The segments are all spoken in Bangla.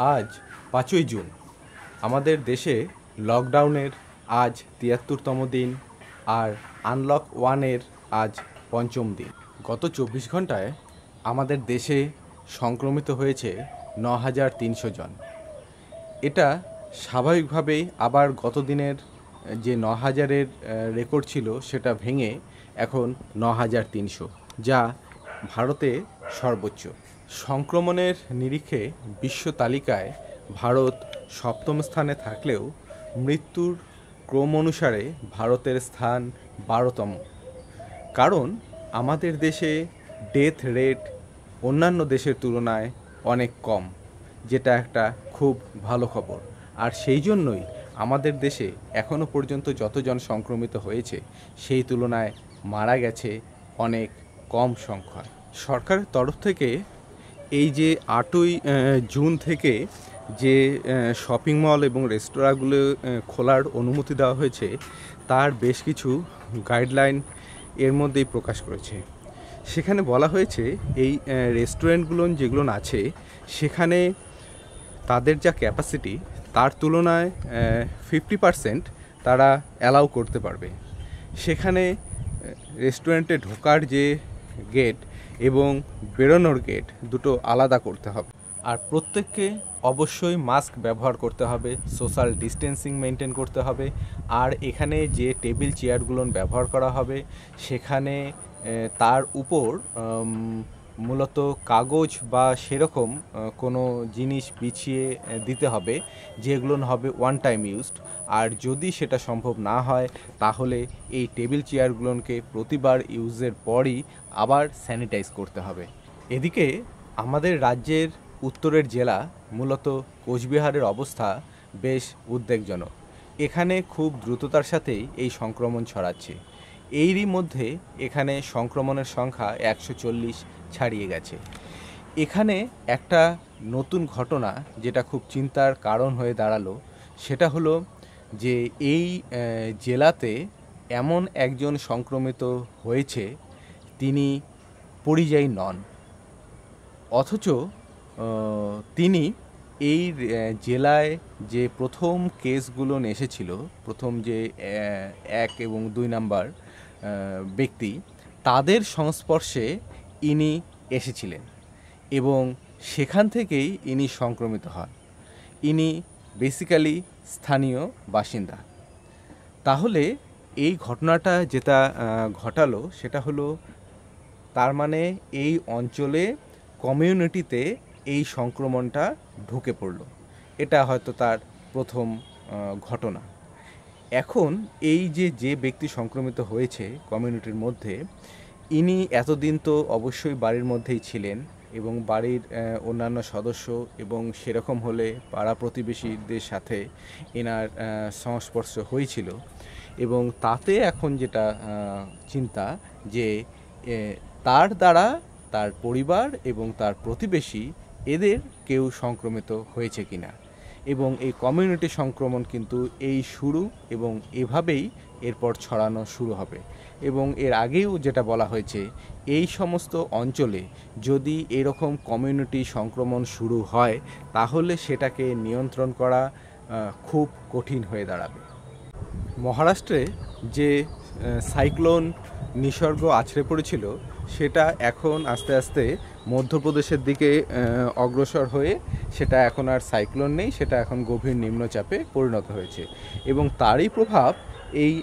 আজ ৫ই জুন। আমাদের দেশে লকডাউনের আজ ৭৩তম দিন, আর আনলক 1-এর আজ ৫ম দিন। গত ২৪ ঘন্টায় আমাদের দেশে সংক্রমিত হয়েছে ৯,৩০০ জন। এটা স্বাভাবিকভাবেই আবার গত দিনের যে ৯,০০০-এর রেকর্ড ছিল সেটা ভেঙে এখন ৯,৩০০, যা ভারতে সর্বোচ্চ। সংক্রমণের নিরিখে বিশ্ব তালিকায় ভারত ৭ম স্থানে থাকলেও মৃত্যুর ক্রম অনুসারে ভারতের স্থান ১২তম। কারণ আমাদের দেশে ডেথ রেট অন্যান্য দেশের তুলনায় অনেক কম, যেটা একটা খুব ভালো খবর। আর সেই জন্যই আমাদের দেশে এখনও পর্যন্ত যতজন সংক্রমিত হয়েছে সেই তুলনায় মারা গেছে অনেক কম সংখ্যায়। সরকারের তরফ থেকে এই যে ৮ই জুন থেকে যে শপিং মল এবং রেস্তোরাঁগুলো খোলার অনুমতি দেওয়া হয়েছে, তার বেশ কিছু গাইডলাইন এর মধ্যেই প্রকাশ করেছে। সেখানে বলা হয়েছে এই রেস্টুরেন্টগুলো যেগুলো আছে সেখানে তাদের যা ক্যাপাসিটি তার তুলনায় 50% তারা অ্যালাউ করতে পারবে। সেখানে রেস্টুরেন্টে ঢোকার যে গেট এবং বেরোনোর গেট দুটো আলাদা করতে হবে। আর প্রত্যেককে অবশ্যই মাস্ক ব্যবহার করতে হবে, সোশ্যাল ডিস্টেন্সিং মেনটেন করতে হবে। আর এখানে যে টেবিল চেয়ারগুলো ব্যবহার করা হবে সেখানে তার উপর মূলত কাগজ বা সেরকম কোনো জিনিস বিছিয়ে দিতে হবে, যেগুলো হবে ওয়ান টাইম ইউজড। আর যদি সেটা সম্ভব না হয় তাহলে এই টেবিল চেয়ারগুলোকে প্রতিবার ইউজের পরই আবার স্যানিটাইজ করতে হবে। এদিকে আমাদের রাজ্যের উত্তরের জেলা মূলত কোচবিহারের অবস্থা বেশ উদ্বেগজনক। এখানে খুব দ্রুততার সাথেই এই সংক্রমণ ছড়াচ্ছে। এরই মধ্যে এখানে সংক্রমণের সংখ্যা ১৪০ ছাড়িয়ে গেছে। এখানে একটা নতুন ঘটনা যেটা খুব চিন্তার কারণ হয়ে দাঁড়ালো, সেটা হলো যে এই জেলাতে এমন একজন সংক্রমিত হয়েছে তিনি পরিযায়ী নন, অথচ তিনি এই জেলায় যে প্রথম কেসগুলো এসেছিল, প্রথম যে ১ এবং ২ নাম্বার ব্যক্তি, তাদের সংস্পর্শে ইনি এসেছিলেন এবং সেখান থেকেই ইনি সংক্রমিত হন। ইনি বেসিক্যালি স্থানীয় বাসিন্দা। তাহলে এই ঘটনাটা যেটা ঘটালো সেটা হলো, তার মানে এই অঞ্চলে কমিউনিটিতে এই সংক্রমণটা ঢুকে পড়ল। এটা হয়তো তার প্রথম ঘটনা। এখন এই যে ব্যক্তি সংক্রমিত হয়েছে কমিউনিটির মধ্যে, ইনি এতদিন তো অবশ্যই বাড়ির মধ্যেই ছিলেন এবং বাড়ির অন্যান্য সদস্য এবং সেরকম হলে পাড়া প্রতিবেশীদের সাথে এনার সংস্পর্শ হয়েছিল। এবং তাতে এখন যেটা চিন্তা যে তার দ্বারা তার পরিবার এবং তার প্রতিবেশী এদের কেউ সংক্রমিত হয়েছে কিনা। এবং এই কমিউনিটি সংক্রমণ কিন্তু এই শুরু এবং এভাবেই এরপর ছড়ানো শুরু হবে। এবং এর আগেও যেটা বলা হয়েছে, এই সমস্ত অঞ্চলে যদি এরকম কমিউনিটি সংক্রমণ শুরু হয় তাহলে সেটাকে নিয়ন্ত্রণ করা খুব কঠিন হয়ে দাঁড়াবে। মহারাষ্ট্রে যে সাইক্লোন নিসর্গ আছড়ে পড়েছিল সেটা এখন আস্তে আস্তে মধ্যপ্রদেশের দিকে অগ্রসর হয়ে সেটা এখন আর সাইক্লোন নেই, সেটা এখন গভীর নিম্নচাপে পরিণত হয়েছে। এবং তারই প্রভাব এই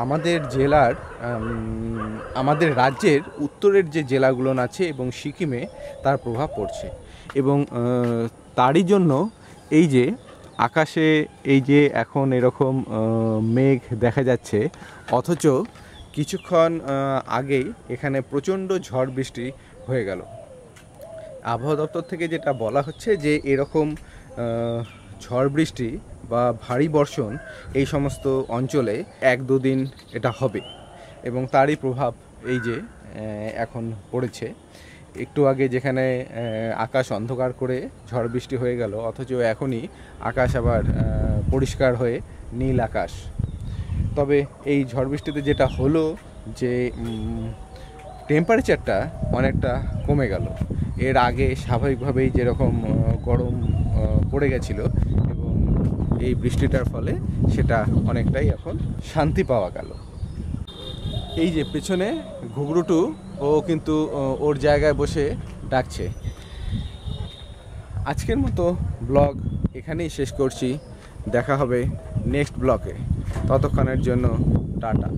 আমাদের জেলার, আমাদের রাজ্যের উত্তরের যে জেলাগুলো আছে এবং সিকিমে তার প্রভাব পড়ছে। এবং তারই জন্য এই যে আকাশে এই যে এখন এরকম মেঘ দেখা যাচ্ছে, অথচ কিছুক্ষণ আগেই এখানে প্রচণ্ড ঝড় বৃষ্টি হয়ে গেল। আবহাওয়া দপ্তর থেকে যেটা বলা হচ্ছে যে এরকম ঝড় বৃষ্টি বা ভারী বর্ষণ এই সমস্ত অঞ্চলে ১-২ দিন এটা হবে এবং তারই প্রভাব এই যে এখন পড়েছে। একটু আগে যেখানে আকাশ অন্ধকার করে ঝড় বৃষ্টি হয়ে গেল, অথচ এখনই আকাশ আবার পরিষ্কার হয়ে নীল আকাশ। তবে এই ঝড় বৃষ্টিতে যেটা হলো যে টেম্পারেচারটা অনেকটা কমে গেল এর আগে স্বাভাবিকভাবেই যেরকম গরম পড়ে গেছিলো, এবং এই বৃষ্টিটার ফলে সেটা অনেকটাই এখন শান্তি পাওয়া গেল। এই যে পেছনে ঘুঘরুটু, ও কিন্তু ওর জায়গায় বসে ডাকছে। আজকের মতো ব্লগ এখানেই শেষ করছি। দেখা হবে নেক্সট ব্লগে। ততক্ষণের জন্য টাটা।